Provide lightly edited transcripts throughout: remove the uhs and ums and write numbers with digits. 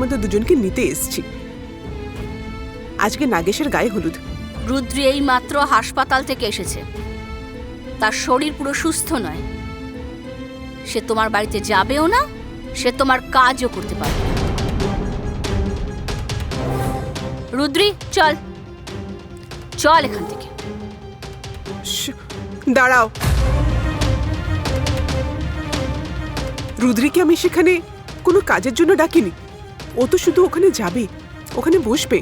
তোমাদের দুজনকে নিতে এসেছি। আজকে নাগেশের গায়ে হলুদ। রুদ্রি এই মাত্র হাসপাতাল থেকে এসেছে, তার শরীর পুরো সুস্থ নয়। সে তোমার বাড়িতে যাবেও না, সে তোমার কাজও করতে পারবে না। রুদ্রি চল চল এখান থেকে। দাঁড়াও, রুদ্রিকে আমি সেখানে কোনো কাজের জন্য ডাকিনি। ও তো শুধু ওখানে যাবে, ওখানে বসবে,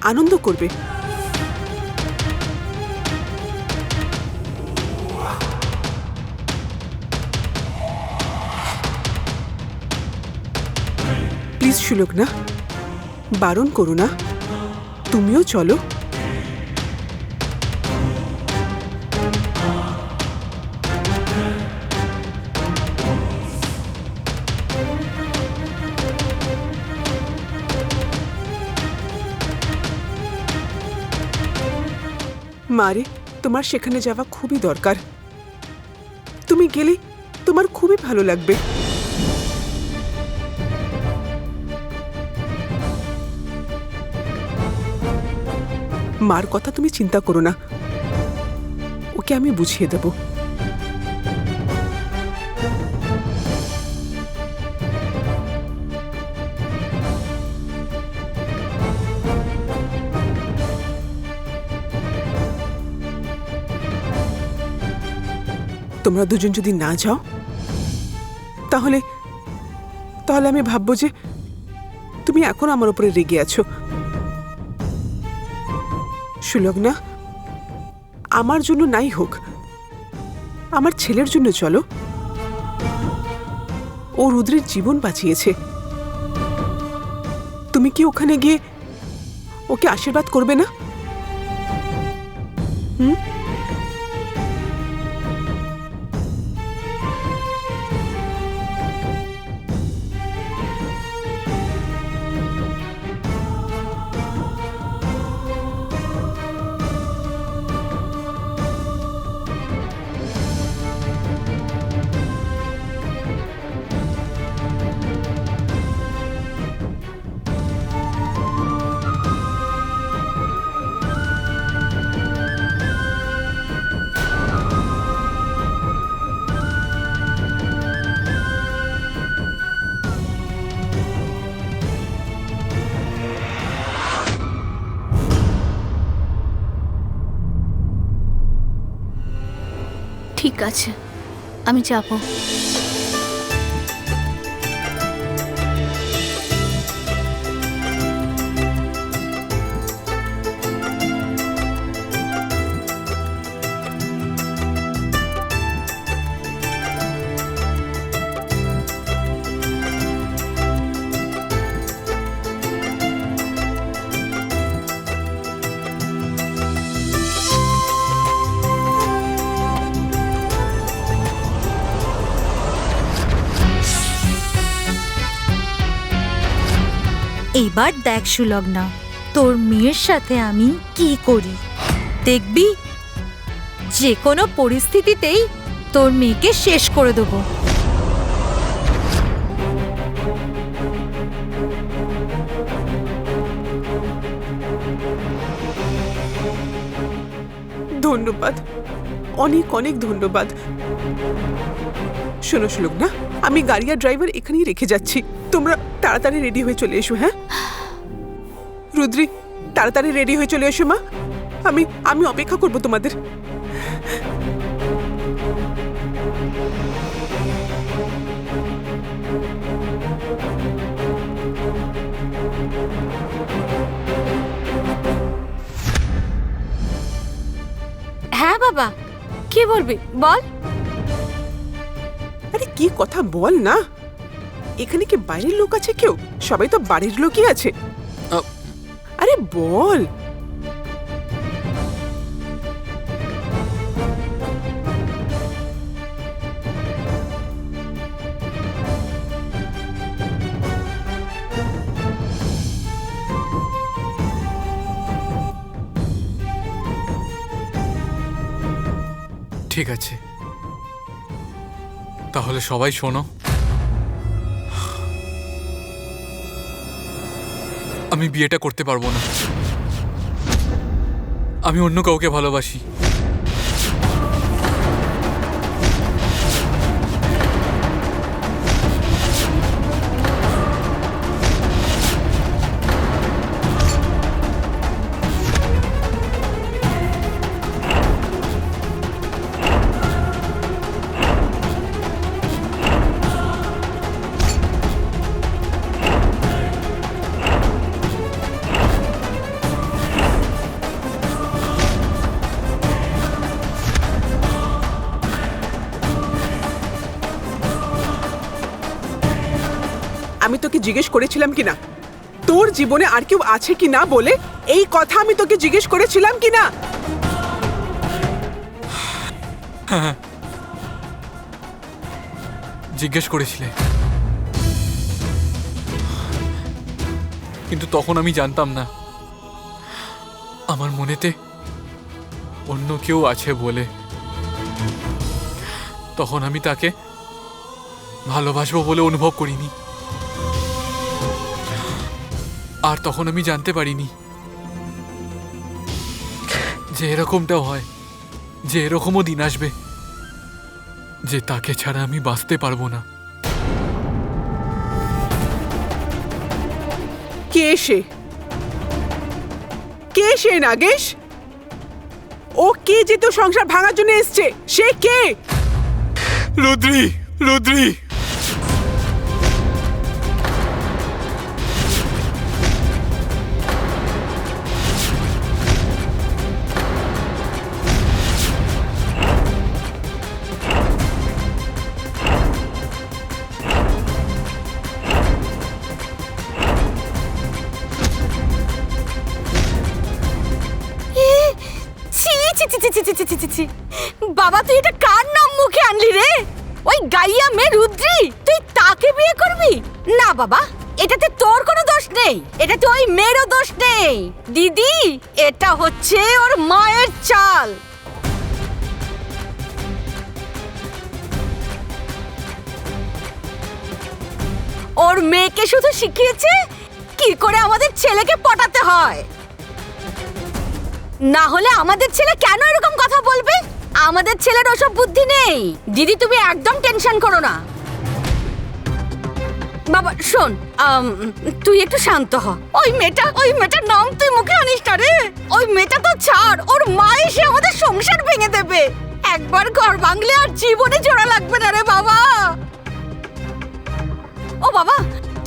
আনন্দ করবে। প্লিজ সুলোকনা, বারণ করো না, তুমিও চলো। মারে, তোমার সেখানে যাওয়া খুবই দরকার। তুমি গেলে তোমার খুবই ভালো লাগবে। মার কথা তুমি চিন্তা করো না, ওকে আমি বুঝিয়ে দেব। তোমরা দুজন যদি না যাও তাহলে তাহলে আমি ভাববো যে তুমি এখন আমার উপরে রেগে আছো। সুলগ্না, আমার জন্য নাই হোক, আমার ছেলের জন্য চলো। ও রুদ্রের জীবন বাঁচিয়েছে। তুমি কি ওখানে গিয়ে ওকে আশীর্বাদ করবে না? হুম? ঠিক আছে, আমি যাব। এবার দেখ সুলগ্না, তোর মেয়ের সাথে আমি কি করি। দেখবি যে কোনো পরিস্থিতিতেই তোর মেয়েকে শেষ করে দেবো। ধন্যবাদ, অনেক অনেক ধন্যবাদ। শোনো সুলগ্না, আমি গাড়ি আর ড্রাইভার এখানেই রেখে যাচ্ছি। তোমরা তাড়াতাড়ি রেডি হয়ে চলে এসো। হ্যাঁ রুদ্রি, তাড়াতাড়ি রেডি হয়ে চলে এসো মা। আমি আমি অপেক্ষা করব তোমাদের। হ্যাঁ বাবা, কি বলবি বল। আরে কি কথা বল না, এখানে কি বাইরের লোক আছে কেউ? সবাই তো বাড়ির লোকই আছে। আরে বল। ঠিক আছে, তাহলে সবাই শোনো। আমি বিয়েটা করতে পারবো না। আমি অন্য কাউকে ভালোবাসি। আমি তোকে জিজ্ঞেস করেছিলাম কিনা তোর জীবনে আর কেউ আছে কি না বলে? এই কথা আমি তোকে জিজ্ঞেস করেছিলাম কিনা? জিজ্ঞেস করেছিলে, কিন্তু তখন আমি জানতাম না আমার মনেতে অন্য কেউ আছে বলে। তখন আমি তাকে ভালোবাসবো বলে অনুভব করিনি। আর তখন আমি জানতে পারিনি যে এরকমটাও হয়, যে এরকমও দিন আসবে যে তাকে ছাড়া আমি বাঁচতে পারবো না। কে সে? কে সে নাগেশ? ও কে যে তোর সংসার ভাঙার জন্য এসছে? সে কে? রুদ্রি, রুদ্রি, বাবা তুই এটা কার নাম মুখে আনলি রে? ওই গাইয়া মেয়ে রুদ্রি, তুই তাকে বিয়ে করবি? না বাবা, এটাতে তোর কোনো দোষ নেই, এটাতে ওই মেয়েরও দোষ নেই। দিদি, এটা হচ্ছে ওর মায়ের চাল। ওর মেয়েকে শুধু শিখিয়েছে কি করে আমাদের ছেলেকে পটাতে হয়। না হলে আমাদের ছেলে কেন এরকম কথা বলবে? আমাদের ছেলের ওসব বুদ্ধি নেই। দিদি তুমি একদম টেনশন করো না। বাবা শোন, তুই একটু শান্ত হ। ওই মেয়েটার নাম তুই মুখে আনিস না রে। ওই মেয়েটা তো ছাড়, ওর মা এসে আমাদের সংসার ভেঙে দেবে। একবার ঘর ভাঙলে আর জীবনে জোড়া লাগবে না রে বাবা। ও বাবা,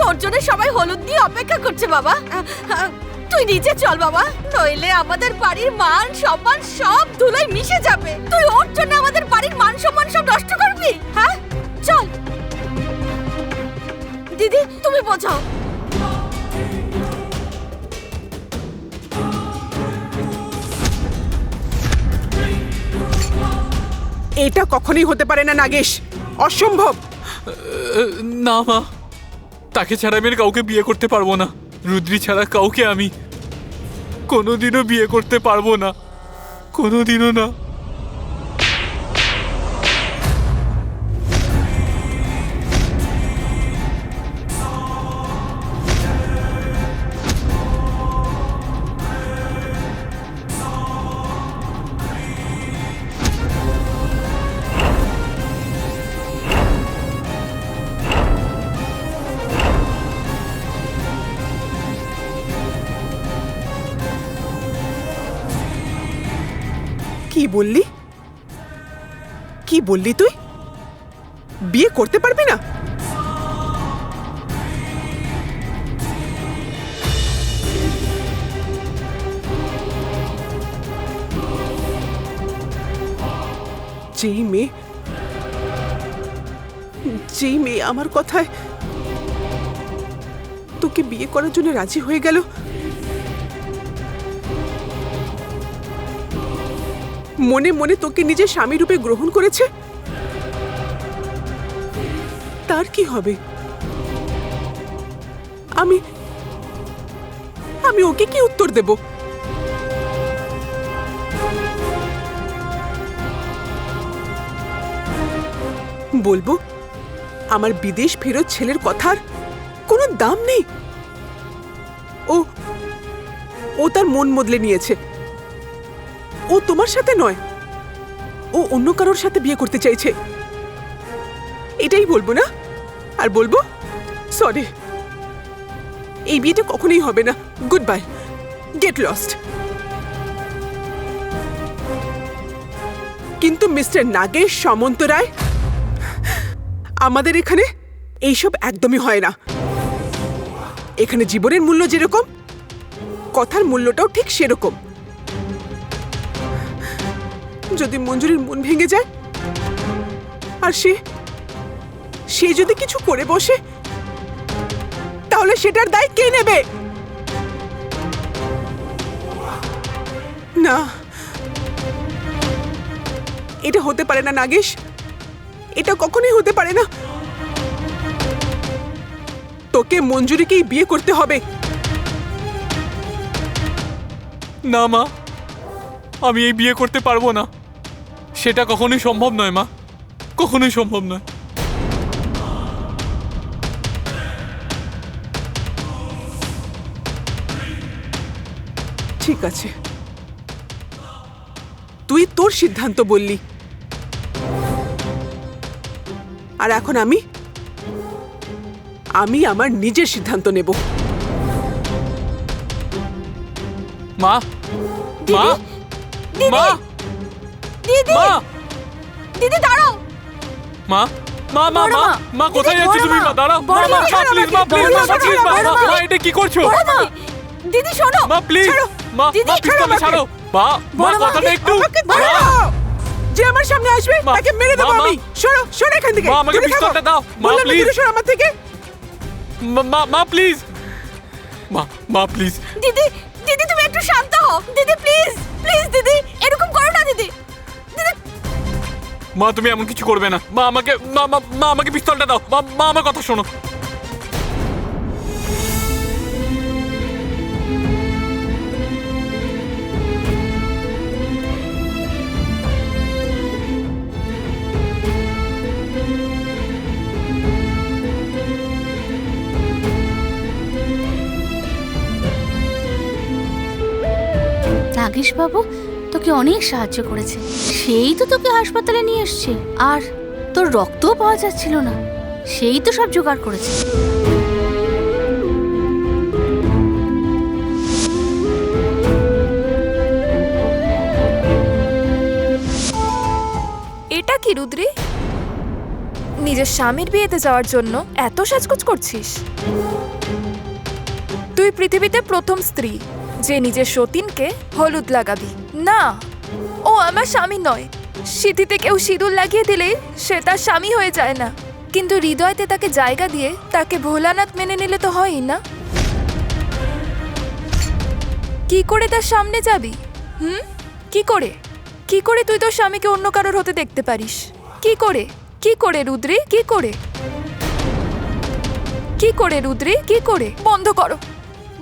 তোর জন্য সবাই হলুদ দিয়ে অপেক্ষা করছে বাবা। তুই নিচে চল বাবা, নইলে আমাদের বাড়ির মান সম্মান সব ধুলোয় মিশে যাবে। তুই ওর জন্য আমাদের বাড়ির মান সম্মান সব নষ্ট করবি? হ্যাঁ চল। দিদি তুমি বোঝাও। এটা কখনোই হতে পারে না নাগেশ, অসম্ভব। না মা, তাকে ছাড়া আমি আর কাউকে বিয়ে করতে পারবো না। রুদ্রি ছাড়া কাউকে আমি কোনোদিনও বিয়ে করতে পারবো না, কোনোদিনও না। কি বললি? কি বললি তুই? বিয়ে করতে পারবি না? যেই মেয়ে আমার কথায় তোকে বিয়ে করার জন্য রাজি হয়ে গেল, মনে মনে তোকে নিজের স্বামী রূপে গ্রহণ করেছে, তার কি হবে? আমি ওকে কি উত্তর দেব? বলবো আমার বিদেশ ফেরত ছেলের কথার কোনো দাম নেই? ও ও তার মন বদলে নিয়েছে। ও তোমার সাথে নয়, ও অন্য কারোর সাথে বিয়ে করতে চাইছে। এটাই বলবো না? আর বলবো সরি, এই বিয়েটা কখনোই হবে না। Good bye, get lost. কিন্তু মিস্টার নাগেশ সামন্তরায়, আমাদের এখানে এইসব একদমই হয় না। এখানে জীবনের মূল্য যেরকম, কথার মূল্যটাও ঠিক সেরকম। যদি মঞ্জুরির মন ভেঙে যায় আর সে যদি কিছু করে বসে, তাহলে সেটার দায় কে নেবে? না, এটা হতে পারে না নাগেশ, এটা কখনোই হতে পারে না। তোকে মঞ্জুরিকেই বিয়ে করতে হবে। না মা, আমি এই বিয়ে করতে পারবো না। সেটা কখনোই সম্ভব নয় মা, কখনোই সম্ভব নয়। ঠিক আছে, তুই তোর সিদ্ধান্ত বললি, আর এখন আমি আমার নিজের সিদ্ধান্ত নেব। মা, মা, মা, দিদি মা, দিদি দাঁড়াও। মা, মা, মা, বড় মা, মা, মা, কোথায় দিদি, যাচ্ছি বড় তুমি? মা, মা, দাঁড়াও। বড় মা, মা, মা, প্লিজ, মা, প্লিজ, বড় মা, মা, প্লিজ, মা, বড় মা। মা, এটা কি করছো? বড় মা, দিদি শোনো। মা, প্লিজ, ছাড়ো। মা, দিদি, মা, পিস্তলটা ছাড়ো। মা, মা, বড় মা, কথাটা একটু। আমাকে মা, ছেড়ে দাও। যে আমার সামনে আসবে মা, তাকে মেরে দেবো মা, আমি। সরো সরো এখান থেকে। মা, আমাকে দূরে থাকো। পিস্তলটা দাও। মা, বললাম না, প্লিজ। দূরে সরো আমার থেকে। মা, মা, প্লিজ, মা, মা, প্লিজ। দিদি দিদি তুমি একটু শান্ত হও দিদি, প্লিজ প্লিজ দিদি, এরকম করো না দিদি। দিদি মা, তুমি এমন কিছু করবে না। মা, আমাকে, মা, মা, মা, আমাকে পিস্তলটা দাও। মা, মা, আমার কথা শোনো। নাগেশ বাবু তোকে অনেক সাহায্য করেছে, সেই তো তোকে হাসপাতালে নিয়ে এসছে। আর তোর রক্তও পাওয়া যাচ্ছিল না, সেই তো সব জোগাড় করেছে। এটা কি রুদ্রি? নিজের স্বামীর বিয়েতে যাওয়ার জন্য এত সাজগোজ করছিস? তুই পৃথিবীতে প্রথম স্ত্রী যে নিজের সতীনকে হলুদ লাগাবি না। ও আমার স্বামী নয়। সিঁথিতে কেউ সিঁদুর লাগিয়ে দিলেই সে তার স্বামী হয়ে যায় না, কিন্তু হৃদয়তে তাকে জায়গা দিয়ে তাকে ভোলানাথ মেনে নিলে তো হয়ই না। কি করে তার সামনে যাবি? কি করে কি করে তুই তোর স্বামীকে অন্য কারোর হতে দেখতে পারিস? কি করে কি করে রুদ্রি, কি করে কি করে রুদ্রি, কি করে? বন্ধ করো,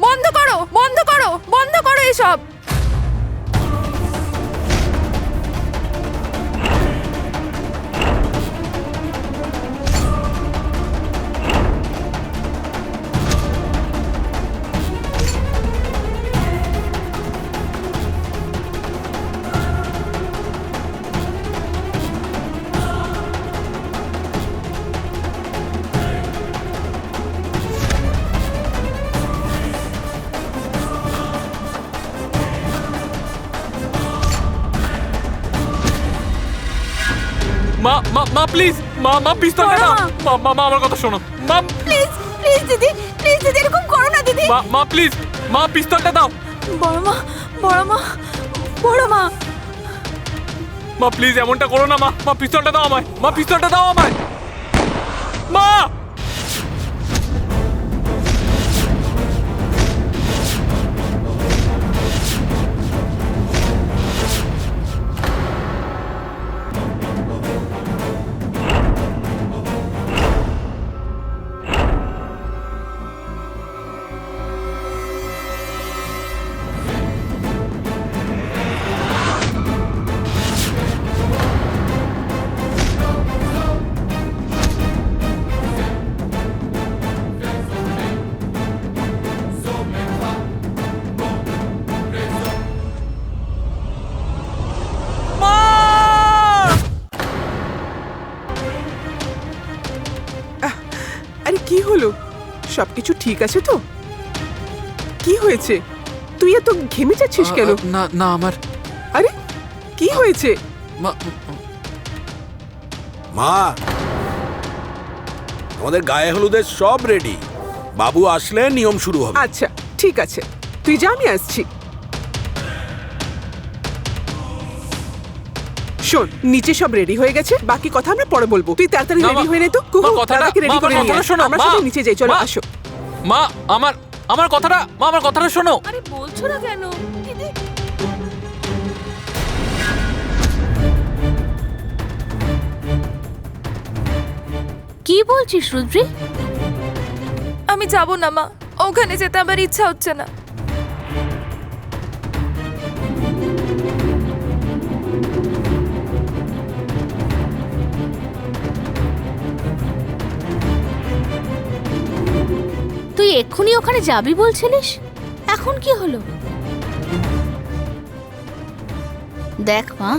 বন্ধ করো, বন্ধ করো, বন্ধ করো এসব। মা, মা, মা, প্লিজ, মা, মা, পিস্তলটা দাও। মা, মা, মা, আমার কথা শোনো। মা, প্লিজ প্লিজ দিদি, প্লিজ দিদি এরকম করো না দিদি। মা, মা, প্লিজ, মা, পিস্তলটা দাও। বড় মা, বড় মা, বড় মা। মা, প্লিজ এমনটা করো না। মা, মা, পিস্তলটা দাও আমায়। মা, পিস্তলটা দাও আমায়। মা, আরে কি হলো? সবকিছু ঠিক আছে তো? কি হয়েছে? তুই এত ঘেমে যাচ্ছিস কেন? না না আমার আরে কি হয়েছে? মা মা, আমাদের গায়ে হলুদের সব রেডি। বাবু আসলে নিয়ম শুরু হবে। আচ্ছা ঠিক আছে, তুই যা, আমি আসছি। শোন, নিচে সব রেডি হয়ে গেছে, বাকি কথা আমরা পরে বলবো। তুই তাড়াতাড়ি না, রেডি মা, হয়ে নে তো। মা, কুহু, কথাটা- দাদাকে রেডি মা, আমার করে নিয়ে কথাটা আয়। শোনো, আমরা মা। সবাই নিচে যাই, চলো মা। আসো। মা আমার কথাটা শোনো। আরে বলছো না কেন দিদি? কি বলছিস রুদ্রি? আমি যাব না মা, ওখানে যেতে আমার ইচ্ছা হচ্ছে না। তুই এক্ষুনি ওখানে যাবি বলছিলিস, এখন কি হলো? দেখ মা,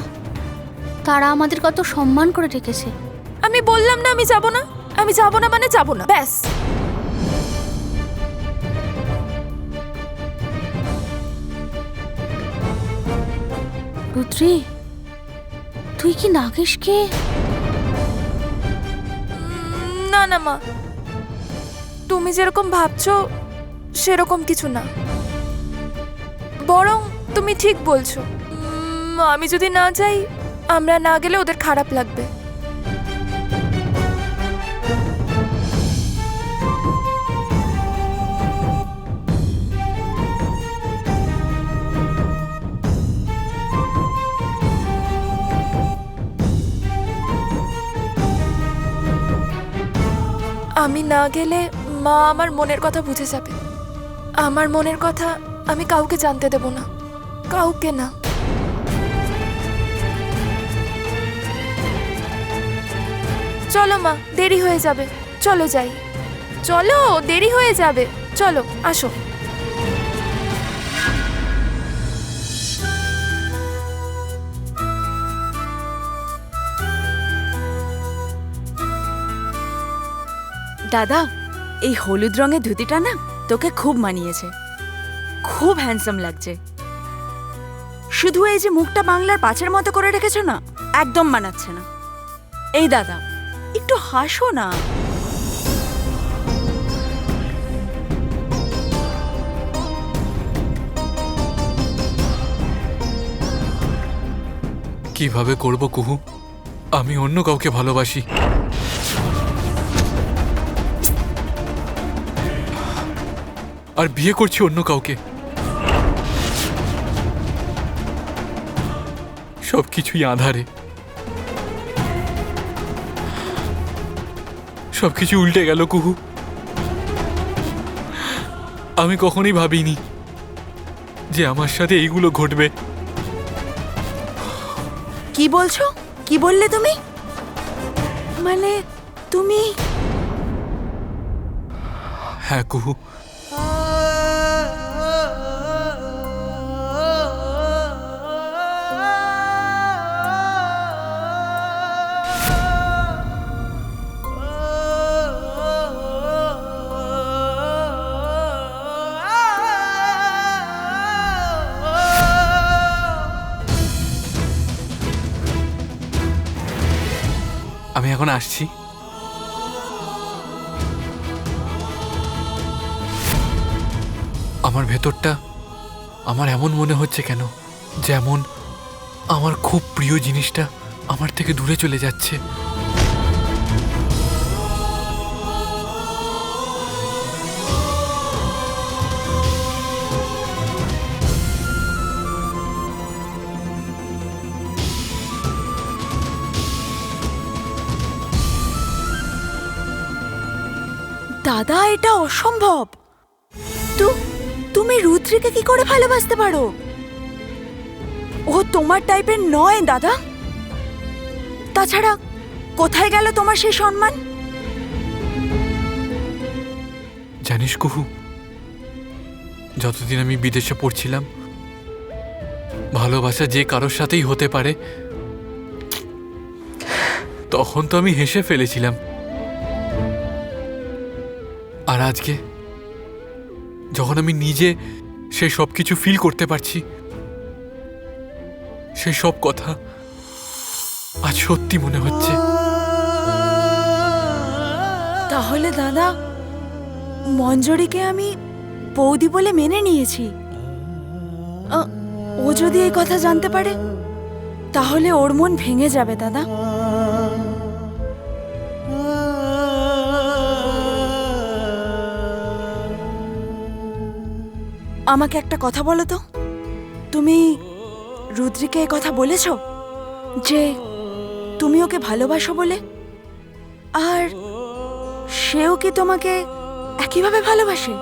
তারা আমাদের কত সম্মান করে রেখেছে। আমি বললাম না আমি যাব না, আমি যাব না মানে যাব না, ব্যাস। রুদ্রি, তুই কি নাগেশকে? না না মা, তুমি যেরকম ভাবছো সেরকম কিছু না। বরং তুমি ঠিক বলছো, আমি যদি না যাই, আমরা না গেলে ওদের খারাপ লাগবে। আমি না গেলে মা আমার মনের কথা বুঝে যাবে। আমার মনের কথা আমি কাউকে জানতে দেব না, কাউকে না। চলো মা, দেরি হয়ে যাবে, চলো যাই। চলো, দেরি হয়ে যাবে, চলো আসো। দাদা, এই হলুদ রঙের ধুতিটা না তোকে খুব মানিয়েছে, খুব হ্যান্ডসাম লাগছে। শুধু এই যে মুখটা বাংলার পাঁচের মতো করে রেখেছো না, একদম মানাচ্ছে না। এই দাদা, একটু হাসো না। কিভাবে করব কুহু? আমি অন্য কাউকে ভালোবাসি। আর বিয়ে করছি অন্য কাউকে। সবকিছুই আঁধারে, সবকিছু উল্টে গেল কুহু। আমি কখনোই ভাবিনি যে আমার সাথে এইগুলো ঘটবে। কি বলছো? কি বললে তুমি? মানে তুমি? হ্যাঁ কুহু, আমি এখন আসছি। আমার ভেতরটা আমার এমন মনে হচ্ছে কেন, যেমন আমার খুব প্রিয় জিনিসটা আমার থেকে দূরে চলে যাচ্ছে। দাদা, এটা অসম্ভব। তুমি রুদ্রিকে কি করে ভালোবাসতে পারো? ও তোমার টাইপের নয় দাদা। তাছাড়া কোথায় গেল তোমার সেই সম্মান? জানিস কুহু, যতদিন আমি বিদেশে পড়ছিলাম, ভালোবাসা যে কারোর সাথেই হতে পারে, তখন তো আমি হেসে ফেলেছিলাম। আর আজকে যখন আমি নিজে সেই সব কিছু ফিল করতে পারছি, সেই সব কথা আজ সত্যি মনে হচ্ছে। তাহলে দাদা, মঞ্জরিকে আমি বৌদি বলে মেনে নিয়েছি। ও যদি এই কথা জানতে পারে তাহলে ওর মন ভেঙে যাবে দাদা। আমাকে একটা কথা বলো তো, তুমি রুদ্রিকে এই কথা বলেছো যে তুমি ওকে ভালোবাসো বলে? আর সেও কি তোমাকে একইভাবে ভালোবাসে?